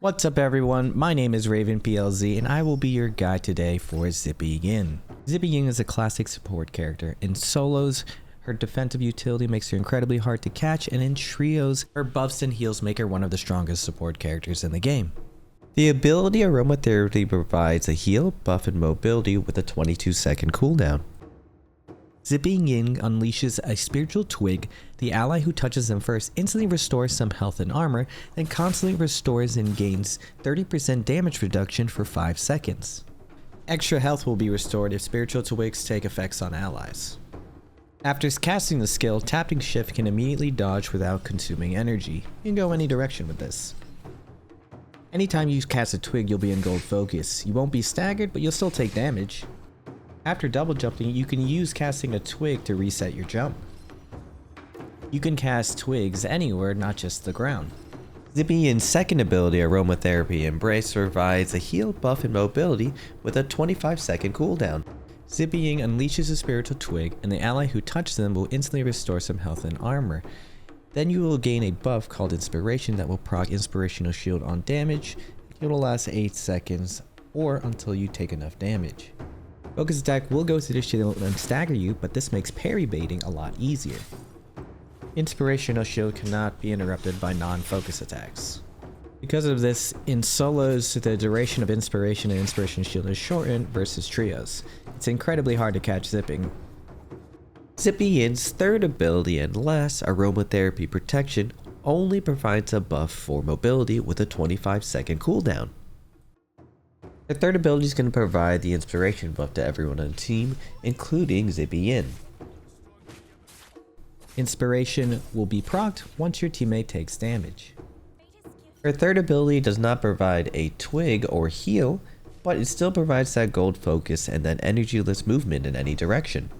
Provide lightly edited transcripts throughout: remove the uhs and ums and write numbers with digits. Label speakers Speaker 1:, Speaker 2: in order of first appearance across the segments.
Speaker 1: What's up everyone, my name is Ravenplz and I will be your guide today for Zippy Yin. Zippy Yin is a classic support character. In solos, her defensive utility makes her incredibly hard to catch, and in trios, her buffs and heals make her one of the strongest support characters in the game. The ability Aromatherapy provides a heal, buff, and mobility with a 22-second cooldown. Zippy Yin unleashes a spiritual twig. The ally who touches them first instantly restores some health and armor, then constantly restores and gains 30% damage reduction for 5 seconds. Extra health will be restored if spiritual twigs take effects on allies. After casting the skill, tapping shift can immediately dodge without consuming energy. You can go any direction with this. Anytime you cast a twig, you'll be in gold focus. You won't be staggered, but you'll still take damage. After double jumping, you can use casting a twig to reset your jump. You can cast twigs anywhere, not just the ground. Zippy Yin's second ability, Aromatherapy Embrace, provides a heal, buff, and mobility with a 25-second cooldown. Zippy Yin unleashes a spiritual twig, and the ally who touches them will instantly restore some health and armor. Then you will gain a buff called Inspiration that will proc Inspirational Shield on damage. It will last 8 seconds, or until you take enough damage. Focus attack will go to the shield and stagger you, but this makes parry baiting a lot easier. Inspirational Shield cannot be interrupted by non-focus attacks. Because of this, in solos, the duration of Inspiration and Inspiration Shield is shortened versus trios. It's incredibly hard to catch zipping. Zippy Yin's third ability and last, Aromatherapy Protection, only provides a buff for mobility with a 25-second cooldown. The third ability is going to provide the inspiration buff to everyone on the team, including Zippy Yin. Inspiration will be procced once your teammate takes damage. Her third ability does not provide a twig or heal, but it still provides that gold focus and that energyless movement in any direction.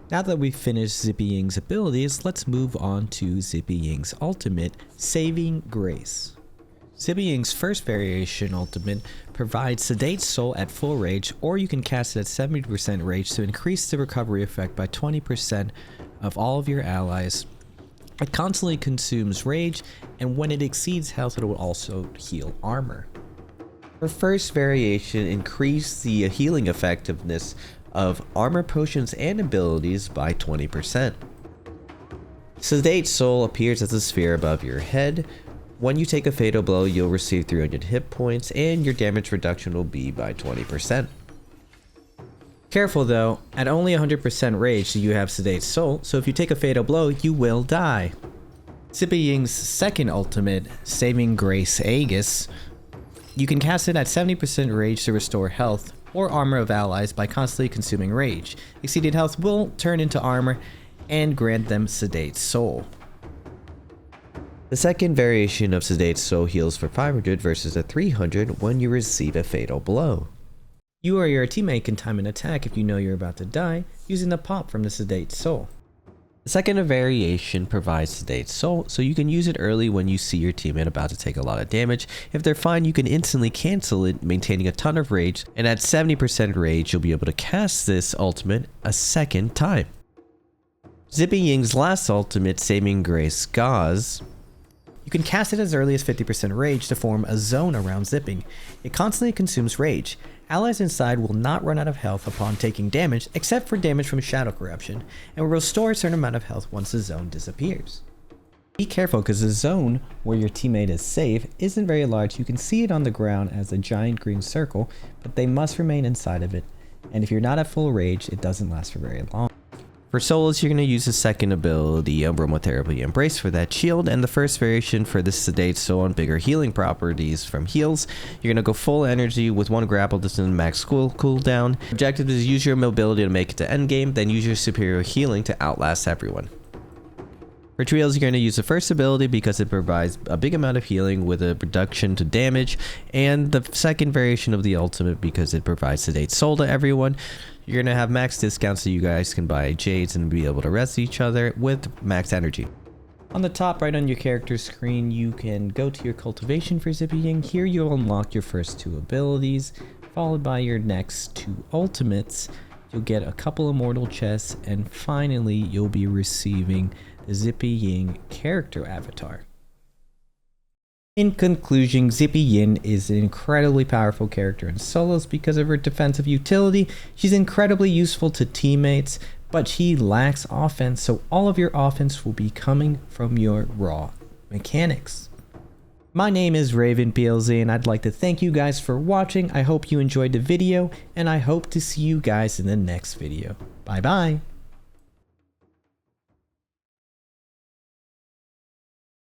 Speaker 1: Now that we've finished Zippy Yin's abilities, let's move on to Zippy Yin's ultimate, Saving Grace. Zippy Yin's first variation ultimate provides Sedate Soul at full rage, or you can cast it at 70% rage to increase the recovery effect by 20% of all of your allies. It constantly consumes rage, and when it exceeds health, it will also heal armor. Her first variation increased the healing effectiveness of armor potions and abilities by 20%. Sedate Soul appears as a sphere above your head. When you take a fatal blow, you'll receive 300 hit points, and your damage reduction will be by 20%. Careful though, at only 100% rage you have Sedate Soul, so if you take a fatal blow, you will die. Zippy Yin's second ultimate, Saving Grace Aegis, you can cast it at 70% rage to restore health or armor of allies by constantly consuming rage. Exceeded health will turn into armor and grant them Sedate Soul. The second variation of Sedate Soul heals for 500 versus a 300 when you receive a fatal blow. You or your teammate can time an attack if you know you're about to die, using the pop from the Sedate Soul. The second variation provides Sedate Soul, so you can use it early when you see your teammate about to take a lot of damage. If they're fine, you can instantly cancel it, maintaining a ton of rage, and at 70% rage, you'll be able to cast this ultimate a second time. Zippy Yin's last ultimate, Saving Grace Gauze, you can cast it as early as 50% rage to form a zone around zipping. It constantly consumes rage. Allies inside will not run out of health upon taking damage, except for damage from Shadow Corruption, and will restore a certain amount of health once the zone disappears. Be careful, because the zone where your teammate is safe isn't very large. You can see it on the ground as a giant green circle, but they must remain inside of it, and if you're not at full rage, it doesn't last for very long. For solos, you're going to use the second ability, Aromatherapy Embrace, for that shield, and the first variation for the Sedate Soul and bigger healing properties from heals. You're going to go full energy with one grapple distance and max cooldown. Objective is use your mobility to make it to endgame, then use your superior healing to outlast everyone. For trios, you're going to use the first ability because it provides a big amount of healing with a reduction to damage, and the second variation of the ultimate because it provides Sedate Soul to everyone. You're going to have max discounts so you guys can buy Jades and be able to rest each other with max energy. On the top right on your character screen, you can go to your cultivation for Zippy Yin. Here you'll unlock your first 2 abilities, followed by your next 2 ultimates. You'll get a couple immortal chests, and finally you'll be receiving the Zippy Yin character avatar. In conclusion, Zippy Yin is an incredibly powerful character in solos because of her defensive utility. She's incredibly useful to teammates, but she lacks offense, so all of your offense will be coming from your raw mechanics. My name is Ravenplz, and I'd like to thank you guys for watching. I hope you enjoyed the video, and I hope to see you guys in the next video. Bye bye!